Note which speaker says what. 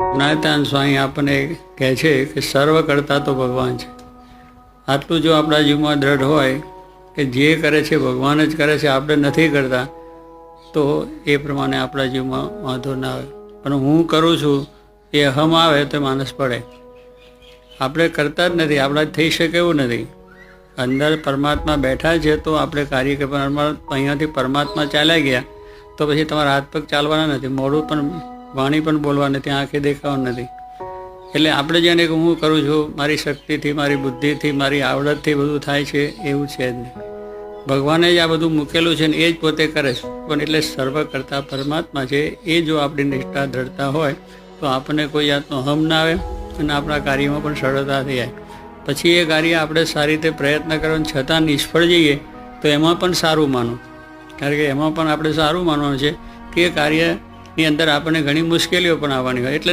Speaker 1: જ્ઞાનદાન સ્વામી આપણને કહે છે કે સર્વ કરતા તો ભગવાન છે. આટલું જો આપણા જીવમાં દ્રઢ હોય કે જે કરે છે ભગવાન જ કરે છે, આપણે નથી કરતા, તો એ પ્રમાણે આપણા જીવમાં વાંધો ના આવે. પણ હું કરું છું એ અહમ આવે તો માણસ પડે. આપણે કરતા જ નથી, આપણા થઈ શકે એવું નથી. અંદર પરમાત્મા બેઠા છે તો આપણે કાર્ય કે અહીંયાથી પરમાત્મા ચાલ્યા ગયા તો પછી તમારા હાથ પગ ચાલવાના નથી, મોઢું પણ વાણી પણ બોલવા નથી, આંખે દેખાવાનું નથી. એટલે આપણે જેને કે હું કરું છું મારી શક્તિથી, મારી બુદ્ધિથી, મારી આવડતથી બધું થાય છે એવું છે જ નહીં. ભગવાને જ આ બધું મૂકેલું છે ને એ જ પોતે કરે છે. પણ એટલે સર્વ કરતા પરમાત્મા છે એ જો આપણી નિષ્ઠા દ્રઢતા હોય તો આપણને કોઈ જાતનો અહમ ના આવે અને આપણા કાર્યમાં પણ સરળતા થઈ જાય. પછી એ કાર્ય આપણે સારી રીતે પ્રયત્ન કરવાનો છતાં નિષ્ફળ જઈએ તો એમાં પણ સારું માનો, કારણ કે એમાં પણ આપણે સારું માનવાનું છે કે એ કાર્યની અંદર આપણને ઘણી મુશ્કેલીઓ પણ આવવાની હોય એટલે